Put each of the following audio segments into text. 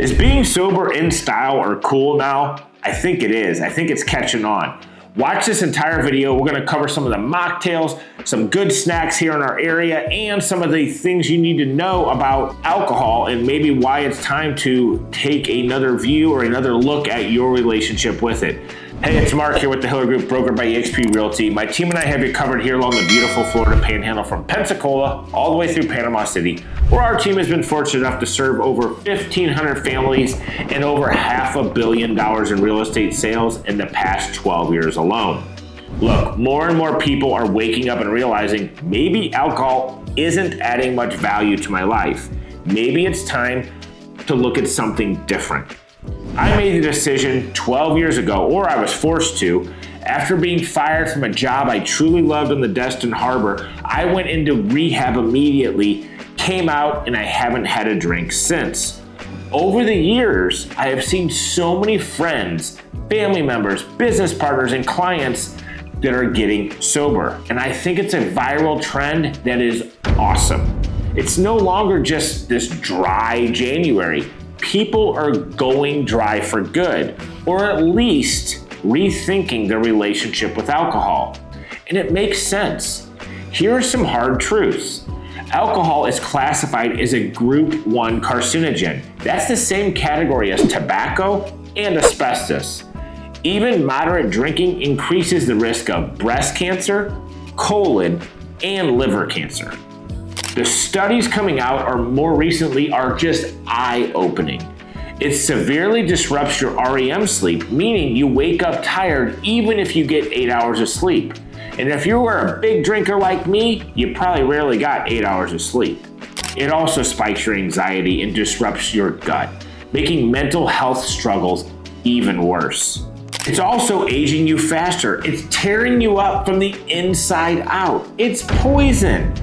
Is being sober in style or cool now? I think it is. I think it's catching on. Watch this entire video. We're going to cover some of the mocktails, some good snacks here in our area, and some of the things you need to know about alcohol and maybe why it's time to take another view or another look at your relationship with it. Hey, it's Mark here with the Hiller Group, brokered by eXp Realty. My team and I have you covered here along the beautiful Florida Panhandle from Pensacola all the way through Panama City, where our team has been fortunate enough to serve over 1,500 families and over $500 million in real estate sales in the past 12 years alone. Look, more and more people are waking up and realizing maybe alcohol isn't adding much value to my life. Maybe it's time to look at something different. I made the decision 12 years ago, or I was forced to. After being fired from a job I truly loved in the Destin harbor, I went into rehab immediately, came out, and I haven't had a drink since. Over the years, I have seen so many friends, family members, business partners, and clients that are getting sober. And I think it's a viral trend that is awesome. It's no longer just this dry January. People are going dry for good, or at least rethinking their relationship with alcohol. And it makes sense. Here are some hard truths. Alcohol is classified as a group 1 carcinogen. That's the same category as tobacco and asbestos. Even moderate drinking increases the risk of breast cancer, colon, and liver cancer. The studies coming out more recently are just eye-opening. It severely disrupts your REM sleep, meaning you wake up tired even if you get 8 hours of sleep. And if you were a big drinker like me, you probably rarely got 8 hours of sleep. It also spikes your anxiety and disrupts your gut, making mental health struggles even worse. It's also aging you faster. It's tearing you up from the inside out. It's poison.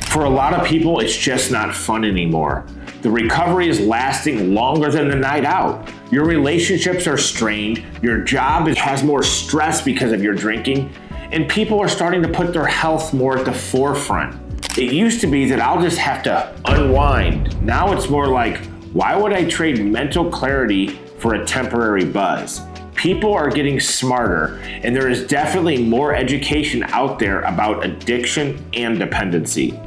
For a lot of people, it's just not fun anymore. The recovery is lasting longer than the night out. Your relationships are strained, your job has more stress because of your drinking, and people are starting to put their health more at the forefront. It used to be that I'll just have to unwind. Now it's more like, why would I trade mental clarity for a temporary buzz? People are getting smarter, and there is definitely more education out there about addiction and dependency.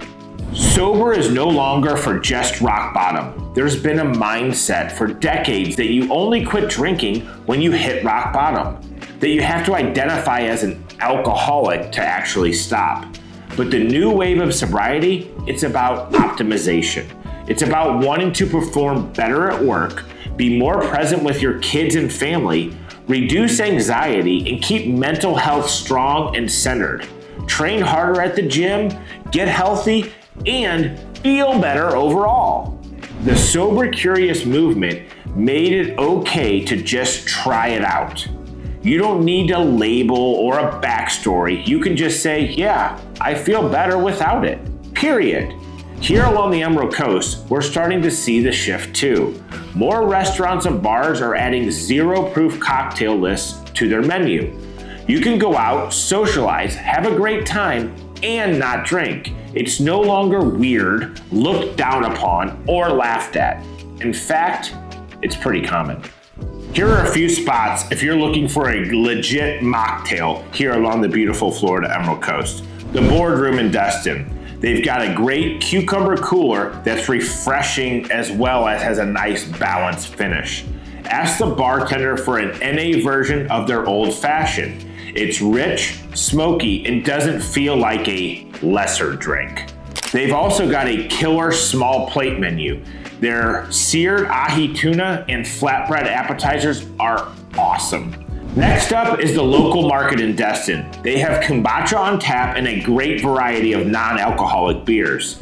Sober is no longer for just rock bottom. There's been a mindset for decades that you only quit drinking when you hit rock bottom, that you have to identify as an alcoholic to actually stop. But the new wave of sobriety, it's about optimization. It's about wanting to perform better at work, be more present with your kids and family, reduce anxiety, and keep mental health strong and centered. Train harder at the gym, get healthy, and feel better overall. The Sober Curious movement made it okay to just try it out. You don't need a label or a backstory. You can just say, yeah, I feel better without it, period. Here along the Emerald Coast, we're starting to see the shift too. More restaurants and bars are adding zero-proof cocktail lists to their menu. You can go out, socialize, have a great time, and not drink. It's no longer weird, looked down upon, or laughed at. In fact, it's pretty common. Here are a few spots if you're looking for a legit mocktail here along the beautiful Florida Emerald Coast. The Boardroom in Destin. They've got a great cucumber cooler that's refreshing as well as has a nice balanced finish. Ask the bartender for an NA version of their Old Fashioned. It's rich, smoky, and doesn't feel like a lesser drink. They've also got a killer small plate menu. Their seared ahi tuna and flatbread appetizers are awesome. Next up is the local market in Destin. They have kombucha on tap and a great variety of non-alcoholic beers.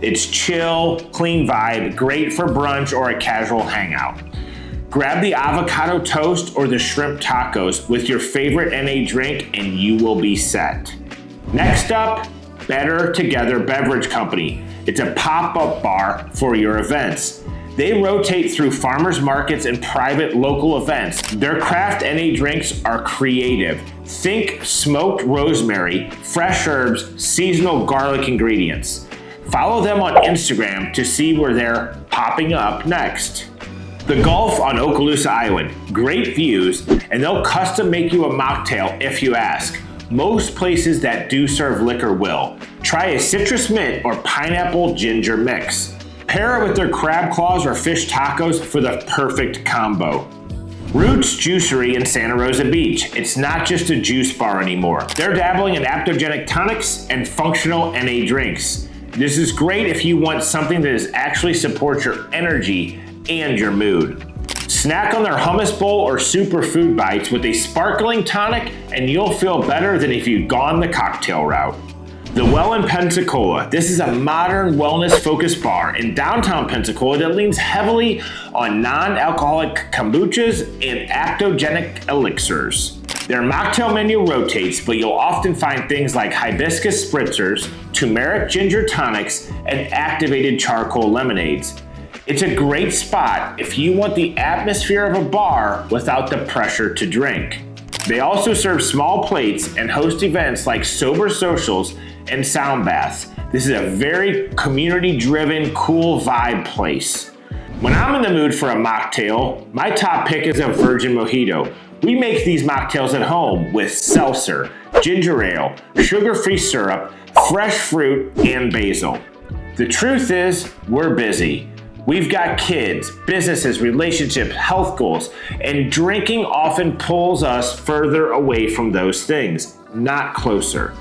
It's chill, clean vibe, great for brunch or a casual hangout. Grab the avocado toast or the shrimp tacos with your favorite NA drink and you will be set. Next up, Better Together Beverage Company. It's a pop-up bar for your events. They rotate through farmers markets and private local events. Their craft NA drinks are creative. Think smoked rosemary, fresh herbs, seasonal garlic ingredients. Follow them on Instagram to see where they're popping up next. The Gulf on Okaloosa Island, great views, and they'll custom make you a mocktail if you ask. Most places that do serve liquor will. Try a citrus mint or pineapple ginger mix. Pair it with their crab claws or fish tacos for the perfect combo. Roots Juicery in Santa Rosa Beach. It's not just a juice bar anymore. They're dabbling in adaptogenic tonics and functional NA drinks. This is great if you want something that actually supports your energy and your mood. Snack on their hummus bowl or superfood bites with a sparkling tonic and you'll feel better than if you'd gone the cocktail route. The Well in Pensacola. This is a modern wellness-focused bar in downtown Pensacola that leans heavily on non-alcoholic kombuchas and adaptogenic elixirs. Their mocktail menu rotates, but you'll often find things like hibiscus spritzers, turmeric ginger tonics, and activated charcoal lemonades. It's a great spot if you want the atmosphere of a bar without the pressure to drink. They also serve small plates and host events like sober socials and sound baths. This is a very community-driven, cool vibe place. When I'm in the mood for a mocktail, my top pick is a virgin mojito. We make these mocktails at home with seltzer, ginger ale, sugar-free syrup, fresh fruit, and basil. The truth is, we're busy. We've got kids, businesses, relationships, health goals, and drinking often pulls us further away from those things, not closer.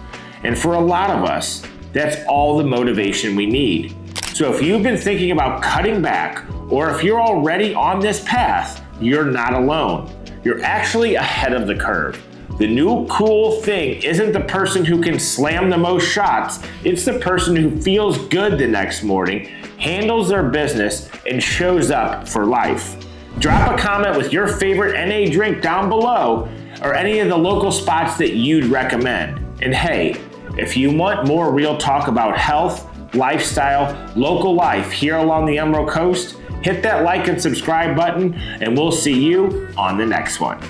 And for a lot of us, that's all the motivation we need. So if you've been thinking about cutting back, or if you're already on this path, you're not alone. You're actually ahead of the curve. The new cool thing isn't the person who can slam the most shots, it's the person who feels good the next morning, handles their business, and shows up for life. Drop a comment with your favorite NA drink down below, or any of the local spots that you'd recommend. And hey, if you want more real talk about health, lifestyle, local life here along the Emerald Coast, hit that like and subscribe button, and we'll see you on the next one.